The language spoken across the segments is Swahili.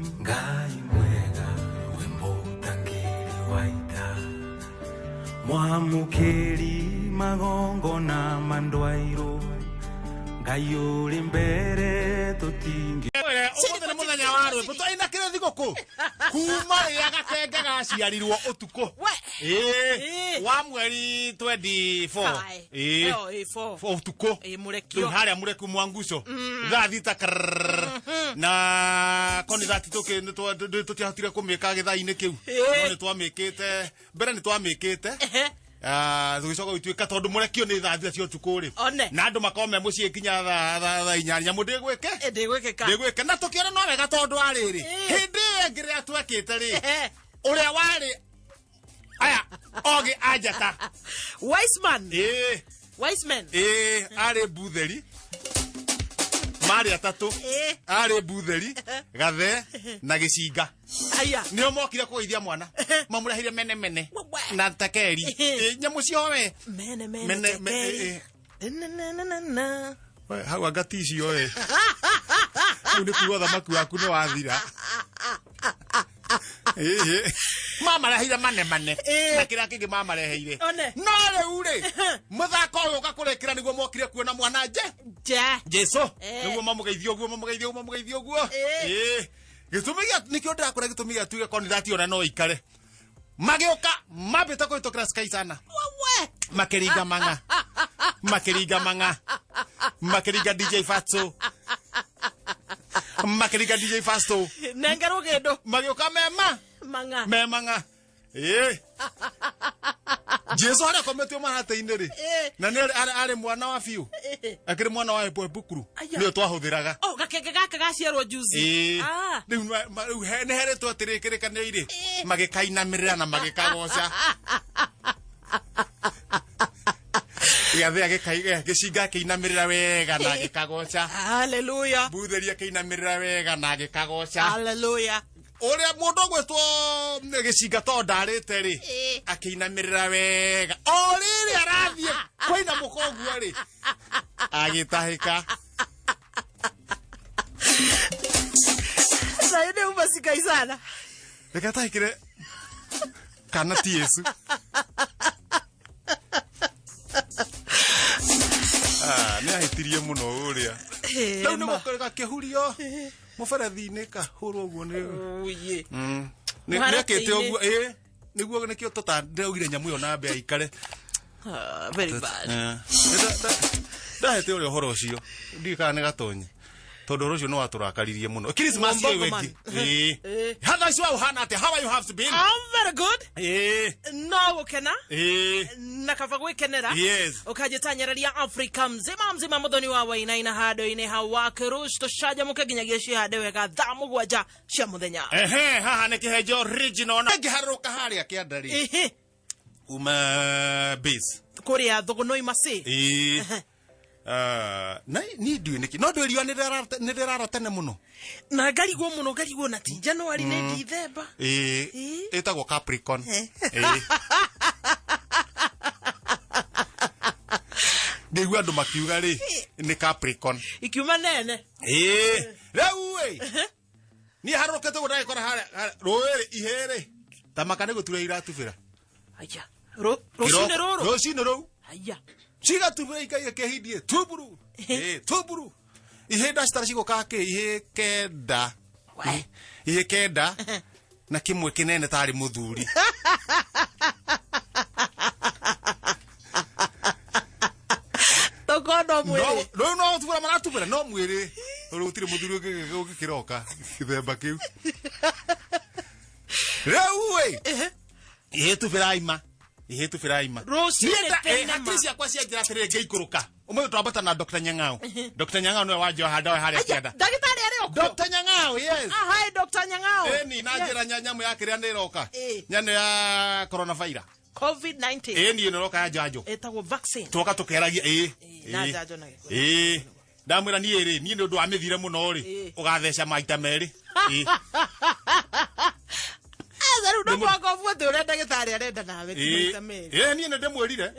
Ngai mwega wembotangiri waita mwamukiri magongo na mandwairo Ngai uri mbere tutingi Omothe muthenya wa rwimbo twaina kirathigũkũ kuma rĩrĩa Gakenge gaciarirwo ũtukũ wa mweri 24 ũtukũ rĩu harĩa mũreku Mwanguco thaa thita na koni thati tũtiahotire kũmĩka gĩthaa-inĩ kĩu no nĩtwamĩkĩte mbere nĩtwamĩkĩte tũgĩcoka gũtuĩka tondũ mũrekio nĩ thaa thita cia ũtukũ rĩ na andũ makorwo me mũciĩ nginya thaa inyanya mũndũ ndĩgwĩke na tũkĩona no wega tondũ arĩrĩ hĩndĩ ĩyo ĩngĩ rĩrĩa twekĩte rĩ ũrĩa warĩ aya ogĩ anjata Wiseman arĩ Mbutheri marĩ atatũ arĩ Mbutheri Gathe na Gĩcinga nĩo mokire kũgeithia mwana mamũrehire mene na Takeri nyamũ cio we mene hau angati icio we rĩu nĩ kuuga thamaki waku nĩ wathira mamarehire mane na kĩrĩa kĩngĩ mamareheire no rĩu rĩ mũthako ũyũ ũgakũrĩkĩra nĩguo mokire kuona mwana Jesu nĩguo mamũgeithie ũguo gĩtũmi gĩa nĩkĩo ndĩrakũra gĩtũmi gĩa tuge kondidati ona no ikare magĩũka mambĩte kũhĩtũkĩra Sky sana makĩringa mang'a makĩringa DJ Fatso makĩringa DJ Fasto nengerwo gĩndũ magĩũka mang'a Jesu harĩa kometio mahatĩ-inĩ rĩ na nĩ arĩ mwana wa biũ akĩrĩ mwana wa Bukuru nĩyo twahũthĩraga Gakenge gaka gaciarwo juzi rĩu nĩ herĩtwo atĩrĩ kĩrĩkanĩire magĩkainamĩrĩra na magĩkagoca Gĩcinga akĩinamĩrĩra wega na agĩkagoca haleluya Mbutheri akĩinamĩrĩra wega na agĩkagoca haleluya ũrĩa mũndũ gwĩtwo Gĩcinga to ndarĩte rĩ akĩinamĩrĩra wega o rĩrĩ arathiĩ kũina mũkonguo rĩ agĩtahĩka na nĩ umasikai sana reke atahĩkĩre kana ti Yesu nĩ ahĩtirie mũno ũrĩa rĩu nĩ gũkoreka kĩhurio mũberethi-inĩ kahũrwo ũguo nĩekĩte ũguo nĩguo nĩkĩo tũtandeugire nyamũ ĩyo na mbea ikare ndahete ũrĩa ũhoro ũcio ndiũĩ kana nĩ gatonye tondũ ũhoro ũcio nĩ watũrakaririe mũno Christmas ĩyo ĩngĩ hatha icio ũhana atĩa how are you have been I'm very good no gũkena na kaba gwĩkenera ũkanjĩtanyereria Africa mzima mũthoni wa wainaina handũ-inĩ hau wa Kĩrush tũcanjamũke nginyagia cihande wega thaa mũgwanja cia mũthenya haha nĩ kĩhenjo original na ngĩharũrũka harĩa kĩandarĩ uma base kũrĩa thũgũnũ imasi na ni ndiũĩ nĩkĩ no ndwĩriwa nĩ ndĩrara tene mũno na ngarigwo na ti January nĩ December ĩtagwo Capricorn ndĩigua andũ makiuga rĩ nĩ Capricorn ikiuma nene rĩu niĩ harũrũkĩte ũguo ndagĩkora harĩa rũĩ ihĩrĩ tamaka nĩ gũtura iratubĩra rũcinĩ rũu cigatubĩra ikaigĩkĩhindie tuburu ihĩnda citara cigũkaga ihĩ kenda na kĩmwe kĩnene tarĩ mũthuri rĩu no tubĩra maratubĩra no mwĩrĩ rĩu gũtirĩ mũthuri ũngĩkĩroka gĩthemba kĩu rĩu ihĩ tubĩra ima rũcinĩ ciakwa cianjĩra atĩrĩ ngĩikũrũka ũmũthĩ twambata na Dr. Nyang'ao nĩwe wanjĩra handawe harĩa kĩanda ndagĩtarĩ arĩ ũkũ Dr. Nyang'ao hi Dr. Nyang'ao na njĩra nyamũ ya kĩrĩa nĩroka nyanũ ya coronavirus COVID-19 niĩ nĩroka ya njanjo ĩtagwo vaccine twoka tũkeragia na njanjo na ndamwĩra niĩ nĩ ũndũ wa mĩthire mũno rĩ ũgatheca maita merĩ rĩu ndũmwakobuo thĩ ũrĩa ndagĩtarĩ arenda nawe maita merĩ niĩ nĩ ndĩmwĩrire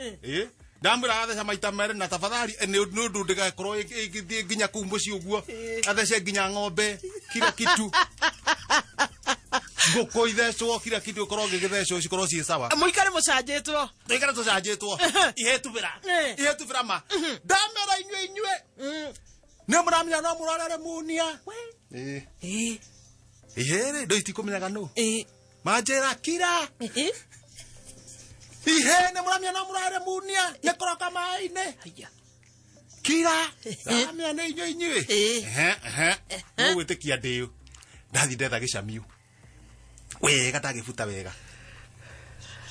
ndamwĩra atheca maita merĩ na tafadhali nĩ ũndũ ndĩgakorwo ĩgĩthiĩ nginya kũu mũciĩ ũguo athece nginya ng'ombe kila kitu Ngoko itheco kira kindu korwo githeco cikorwo ci sawa. Muikare mucanjitwo. Tuikare tucanjitwo. Ihetubira ma. Ndamera inywe. Ne muramya no murarare munia. Ihere ndo itikumenyaga no. Majera kira. Ihe ne muramya no murarare munia. Ne koroka maine. Haya. Kira. Ndamya ne inywe. No witikia ndio. Ndathi ndetha gicamiu. Wega ndagibuta wega.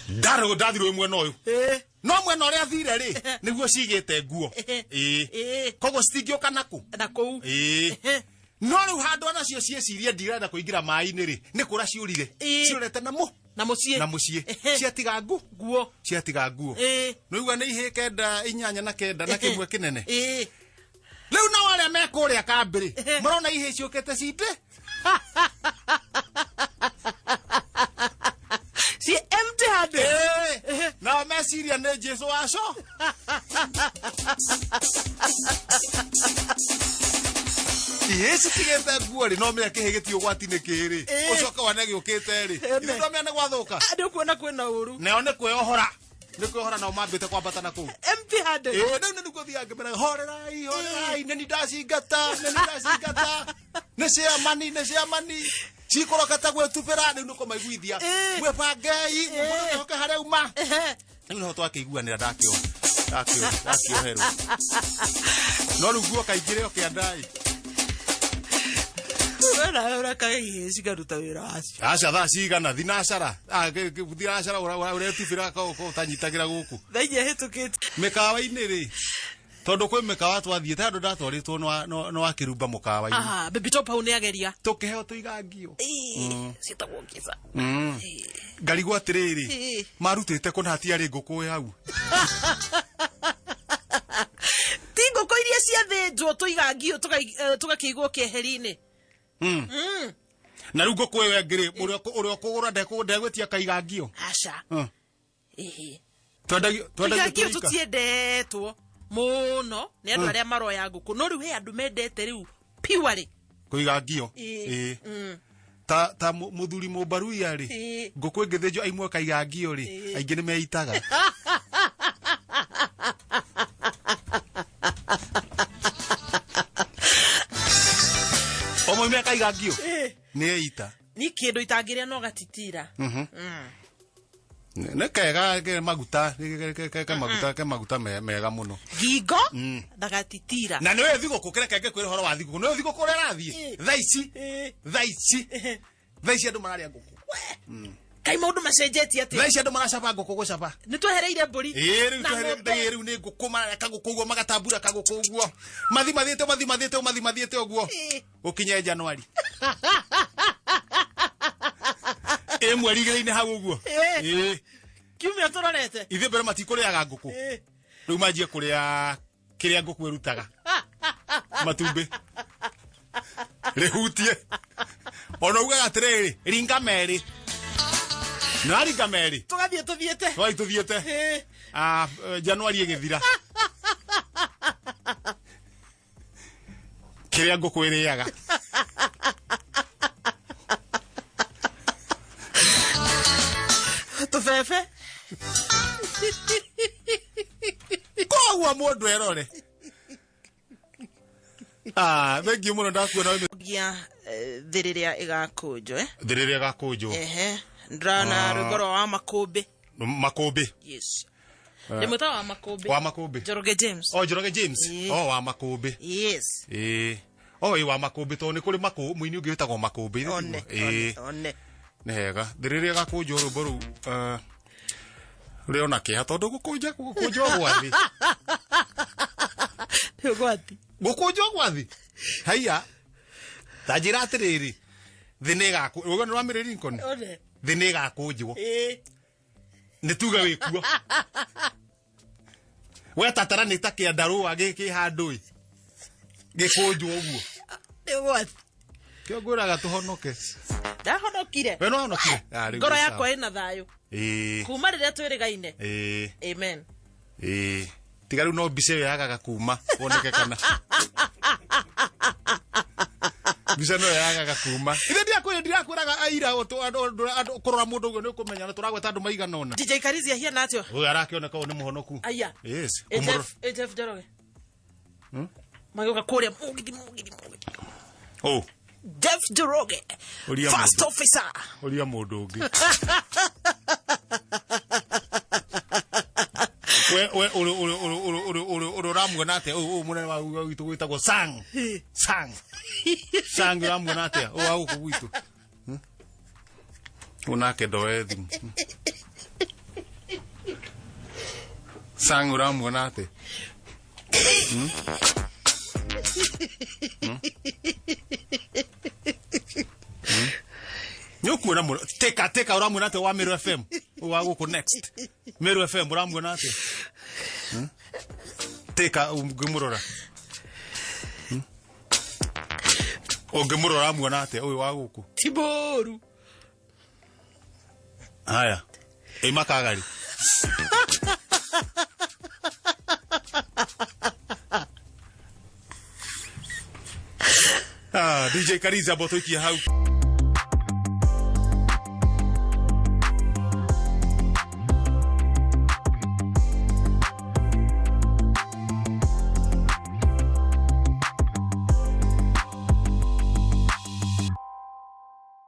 Ndathirwe mwena uyu. No mwena uria thire ri niguo cigite nguo. Kogo citingioka naku. No riu handu anacio cieciria ndirenda kuingira mai-ini ri ni kura ciurire. Ciurete na mucie. Ciatiga nguo. No igua ni ihe kenda inyanya na kenda na kimwe kinene. Riu no aria mekuria kambiri. Murona ihe ciukete cinde. Si empty handed. Na meciria ne Jesu waco. Yesu tigete nguo ri no me akihegeti ugwati-ini kiri. Ucoka wane giukite ri. Ithu no me ne gwathuka. Ndio kuona kwena uru. Neo ne kweohora. Ni kweohora na mambite kwambata na kuu. Empty handed. Ndio ndio kuthia ngimera horerai neni ndacingata. Ne cia mani. Cikorokata gwetubira ni nuko maiguithia. Mwebangei munoke haria uma. Ni no twakiguanira ndakio heru. No ruguo kaingire okiandai. Ora kai cigaruta wira wacio. Aca thaa cigana thinacara. Thinacara uretubira ko tanyitagira guku. Thaije hitukite. Mikawa-ini ri. Tondu kwi mikawa twathiete andu ndatwaritwo no akirumba mukawa-ini. Baby top au ni ageria. Tukiheo tuigangio. Sitagwo kisa. Ngarigwo atiriri. Marutite kunati ari nguku hau. Tingo ko iria ciathinjwo tuigangio tugakigwo kieheri-ini. Na rugo kwewe ngiri urio kugura ndegwetia kaigangio. Aca. Twendagio tutiendetwo muno ni andu aria maroya nguku no riu he andu mendete riu piwari kuigangio. Ta muthuri mubarui ari nguku ngithinjo aimwe kaigangio ri aingi ni meitaga. Omo me kaigangio ni eita ni kindu itangiria no gatitira. Ne kega ke maguta mega muno gigo ndagatitira na niwe thigo kukira kenge kwira horo wa thigo no thigo kure rathie thaici andu mararia nguku kai maundu macenjetie ati thaici andu maracaba nguku gucaba ni twehereire mburi riu ni nguku mareka nguku uguo magatambura kaguku uguo mathimathiete uguo ukinye Januari mweri igiri-ini hau uguo kiumia turorete ithe mbere matikuriaga nguku riu manjie kuria kiria nguku irutaga matumbi rihutie ona ugaga atiriri ringa meri na ringa meri tuthiete Januari igithira kiria nguku iriaga tufefe koguo mundu erore thengi muno ndakuona gia thiriria igakunjo thiriria igakunjo ndrana rugoro wa makumbi yes ni muta wa makumbi Njoroge James wa makumbi yes wa makumbi to ni kuri muini ungi witagwo makumbi one nega thiriria igakunjo ruboru Riona kiha tondu gukunja gwathi gukunja gwathi haiya tajira atiriri thiniga ugo no amiriri nkoni thiniga kunjwo nituga wikuo we tatara ni takia ndaru agiki handu gikunjwo uguo gwathi kio nguraga tuhonoke ndahonokire we no honokire ngoro yakwa ina thayo kuma riria twirigaine amen tigaru no bise yagaga kuma woneke kana Bisa no yaga kuma. Ire ndiakwiraga aira kurora mundu ugo ni kumenya na turagweta andu maigana ona. DJ Karizia hia natio. Uyu arakioneka ni muhonoku. Aya. Yes. Ejef Joroge. Magoka kuria mugidi. Oh. Jeff Joroge. First officer. Oria mundu ungi. We ramuona atia munene wa witu gwitagwo Sang ramuona atia wa guku gwitu unake ndoethi Sang ramuona atia Nyokuona mu teka uramuona atia wa Meru FM wa guku next Meru FM uramuona atia Teka ngimurora ngimurora muona ate uyu wa guku Tiboru haya makagari DJ Karizia botoiki hau